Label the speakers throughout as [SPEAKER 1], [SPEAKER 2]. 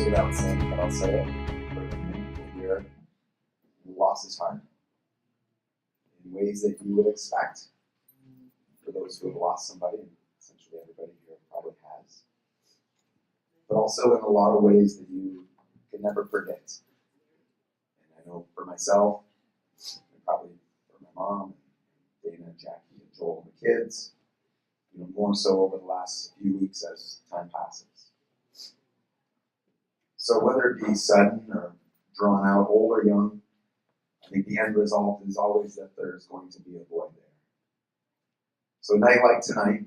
[SPEAKER 1] goes without saying, but I'll say it. For many people here who lost his heart in ways that you would expect for those who have lost somebody, and essentially everybody here probably has, but also in a lot of ways that you can never forget. And I know for myself, and probably for my mom, Dana, Jackie, and Joel, and the kids, more so over the last few weeks as time passes. So whether it be sudden or drawn out, old or young, I think the end result is always that there's going to be a void there. So a night like tonight,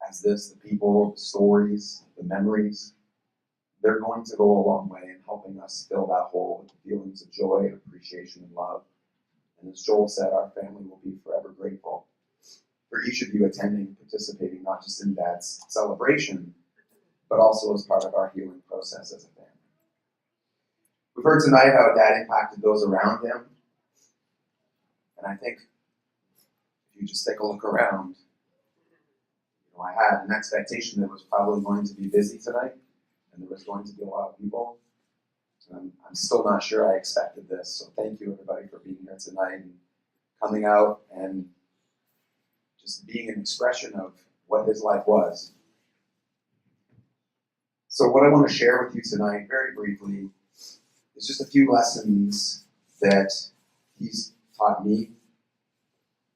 [SPEAKER 1] as this, the people, the stories, the memories, they're going to go a long way in helping us fill that hole with the feelings of joy, appreciation, and love. And as Joel said, our family will be forever grateful for each of you attending, participating, not just in Dad's celebration, but also as part of our healing process as a family. We've heard tonight how Dad impacted those around him. And I think if you just take a look around, I had an expectation that it was probably going to be busy tonight, and there was going to be a lot of people. And I'm still not sure I expected this, so thank you everybody for being here tonight and coming out and just being an expression of what his life was. So what I want to share with you tonight, very briefly, is just a few lessons that he's taught me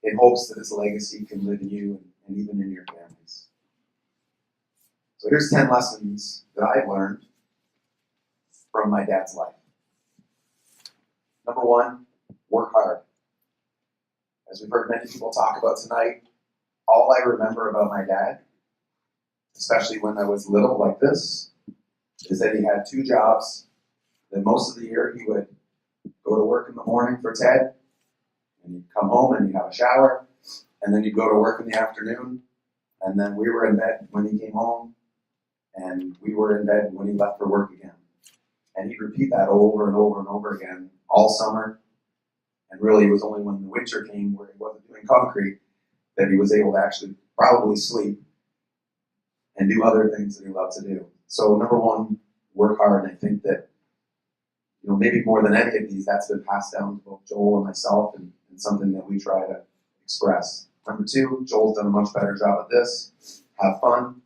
[SPEAKER 1] in hopes that his legacy can live in you and even in your families. So here's 10 lessons that I've learned from my dad's life. Number 1, work hard. As we've heard many people talk about tonight, all I remember about my dad, especially when I was little like this, is that he had 2 jobs, that most of the year he would go to work in the morning for Ted, and he'd come home and he'd have a shower, and then he'd go to work in the afternoon, and then we were in bed when he came home, and we were in bed when he left for work again. And he'd repeat that over and over and over again all summer, and really it was only when the winter came where he wasn't doing concrete that he was able to actually probably sleep and do other things that he loved to do. So number 1, work hard, and I think that maybe more than any of these, that's been passed down to both Joel and myself, and something that we try to express. Number 2, Joel's done a much better job at this. Have fun.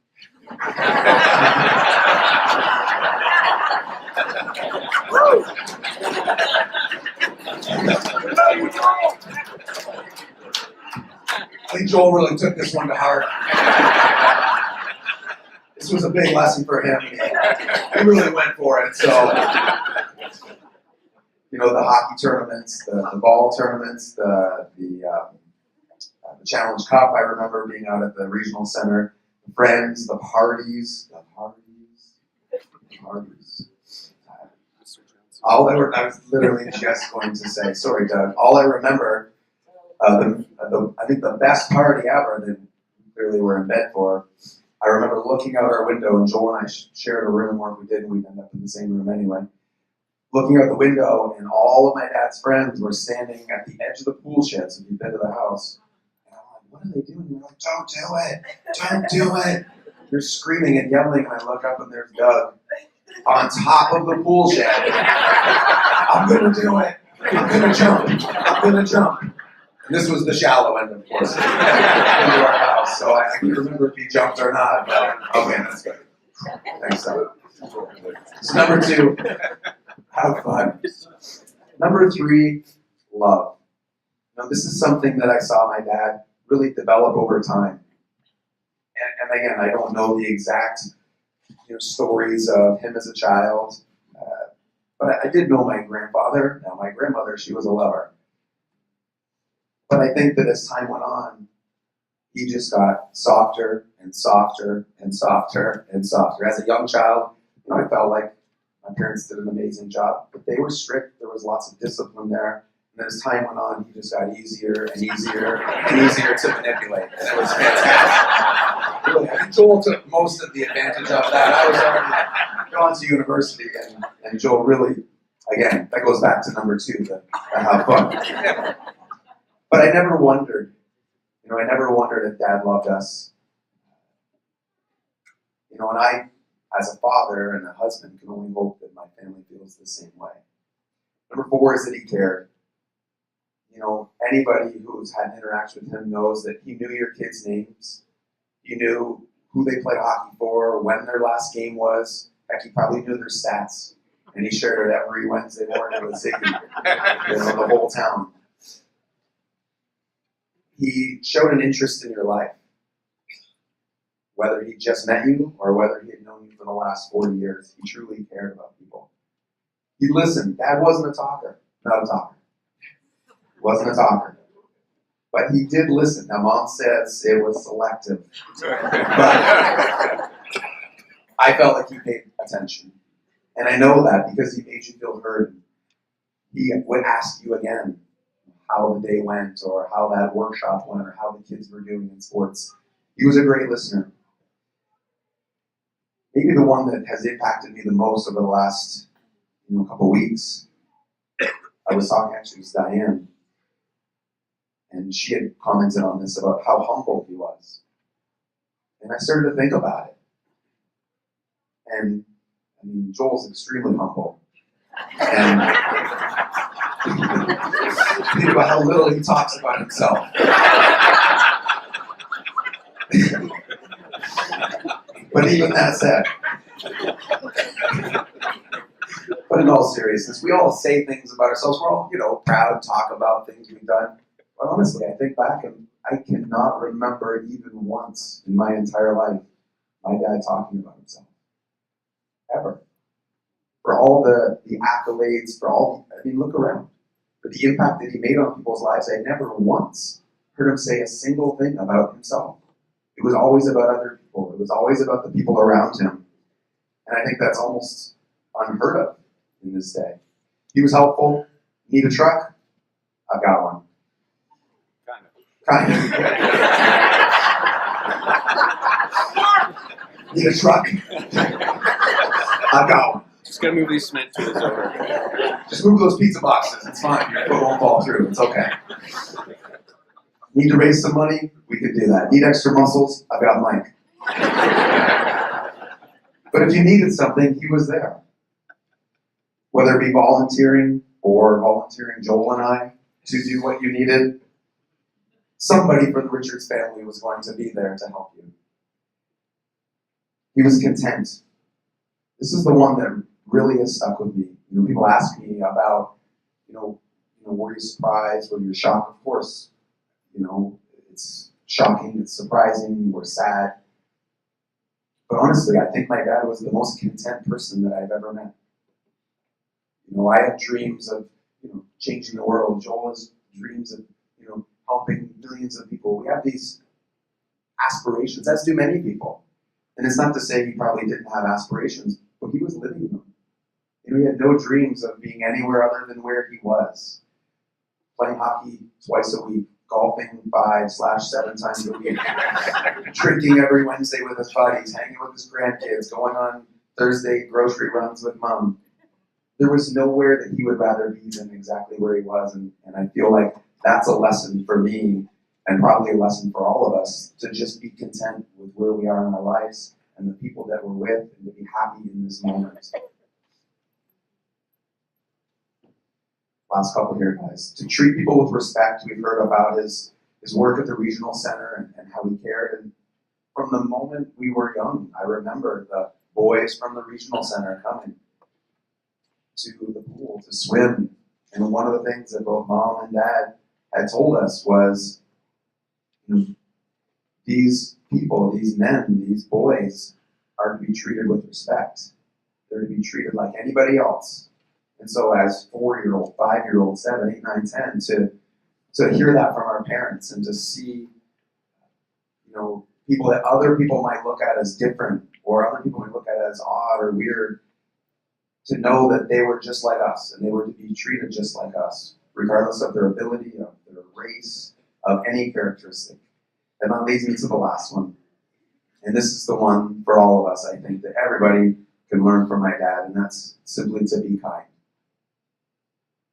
[SPEAKER 1] I think Joel really took this one to heart. This was a big lesson for him. He really went for it. So, the hockey tournaments, the ball tournaments, the Challenge Cup. I remember being out at the regional center. The friends, the parties. I was literally just going to say, sorry, Doug. All I remember, I think the best party ever that we clearly were in bed for. I remember looking out our window, and Joel and I shared a room, or if we didn't, we'd end up in the same room anyway. Looking out the window, and all of my dad's friends were standing at the edge of the pool shed, so you've been to the house. And I'm like, what are they doing? And they're like, don't do it! Don't do it! They're screaming and yelling, and I look up, and there's Doug on top of the pool shed. I'm gonna do it! I'm gonna jump! I'm gonna jump! And this was the shallow end, of course, into our house, so I can't remember if he jumped or not, but okay, that's good. Thanks, Doug. So number 2, have fun. Number 3, love. Now, this is something that I saw my dad really develop over time. And again, I don't know the exact stories of him as a child, but I did know my grandfather. Now, my grandmother, she was a lover. But I think that as time went on, he just got softer and softer and softer and softer. As a young child, I felt like my parents did an amazing job, but they were strict. There was lots of discipline there. And as time went on, he just got easier and easier and easier to manipulate. And it was fantastic. Really, I think Joel took most of the advantage of that. I was already gone to university, and Joel really, again, that goes back to number 2, the have fun. But I never wondered, if Dad loved us. And I as a father and a husband, can only hope that my family feels the same way. Number 4 is that he cared. Anybody who's had an interaction with him knows that he knew your kids' names. He knew who they played hockey for, when their last game was. Heck, he probably knew their stats. And he shared it every Wednesday morning with Ziggy, the whole town. He showed an interest in your life. Whether he just met you or whether he had known you for the last 40 years, he truly cared about people. He listened. Dad wasn't a talker. Not a talker. Wasn't a talker. But he did listen. Now, Mom says it was selective. But I felt like he paid attention. And I know that because he made you feel heard. He would ask you again how the day went or how that workshop went or how the kids were doing in sports. He was a great listener. Maybe the one that has impacted me the most over the last couple weeks, I was talking actually with Diane, and she had commented on this about how humble he was. And I started to think about it. And Joel's extremely humble. And think about how little he talks about himself. But even that said, but in all seriousness, we all say things about ourselves. We're all, proud to talk about things we've done. But honestly, I think back and I cannot remember even once in my entire life my dad talking about himself. Ever. For all the accolades, look around. For the impact that he made on people's lives, I never once heard him say a single thing about himself. It was always about other people. It was always about the people around him. And I think that's almost unheard of in this day. He was helpful. Need a truck? I've got one. Kind of. Need a truck? I've got one.
[SPEAKER 2] Just gotta move these cement tools over.
[SPEAKER 1] Just move those pizza boxes. It's fine. Your foot won't fall through. It's okay. Need to raise some money? We could do that. Need extra muscles? I've got Mike. But if you needed something, he was there. Whether it be volunteering or volunteering Joel and I to do what you needed, somebody from the Richards family was going to be there to help you. He was content. This is the one that really has stuck with me. People ask me about, were you surprised? Were you shocked? Of course, it's shocking, it's surprising, we're sad. But honestly, I think my dad was the most content person that I've ever met. I have dreams of, changing the world. Joel has dreams of, helping millions of people. We have these aspirations, as do many people. And it's not to say he probably didn't have aspirations, but he was living them. He had no dreams of being anywhere other than where he was. Playing hockey twice a week, golfing 5/7 times a week, drinking every Wednesday with his buddies, hanging with his grandkids, going on Thursday grocery runs with Mom. There was nowhere that he would rather be than exactly where he was, and I feel like that's a lesson for me, and probably a lesson for all of us, to just be content with where we are in our lives and the people that we're with, and to be happy in this moment. Last couple here, guys. To treat people with respect. We've heard about his work at the regional center and how he cared. And from the moment we were young, I remember the boys from the regional center coming to the pool to swim. And one of the things that both Mom and Dad had told us was, these people, these men, these boys are to be treated with respect. They're to be treated like anybody else. And so as 4-year-old, 5-year-old, 7, 8, 9, 10, to hear that from our parents and to see, people that other people might look at as different or other people might look at as odd or weird, to know that they were just like us and they were to be treated just like us, regardless of their ability, of their race, of any characteristic. And that leads me to the last one. And this is the one for all of us, I think, that everybody can learn from my dad, and that's simply to be kind.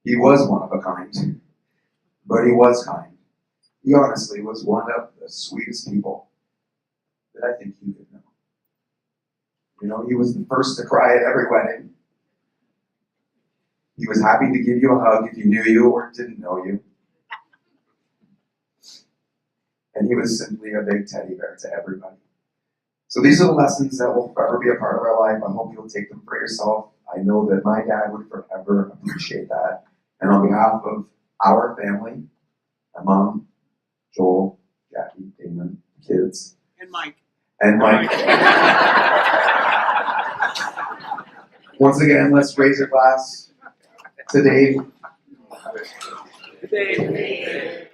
[SPEAKER 1] He was one of a kind, but he was kind. He honestly was one of the sweetest people that I think you could know. You know, he was the first to cry at every wedding. He was happy to give you a hug if he knew you or didn't know you. And he was simply a big teddy bear to everybody. So these are the lessons that will forever be a part of our life. I hope you'll take them for yourself. I know that my dad would forever appreciate that. And on behalf of our family, my mom, Joel, Jackie, Damon, kids,
[SPEAKER 2] And Mike.
[SPEAKER 1] and Mike. Once again, let's raise a glass to Dave.
[SPEAKER 2] Dave.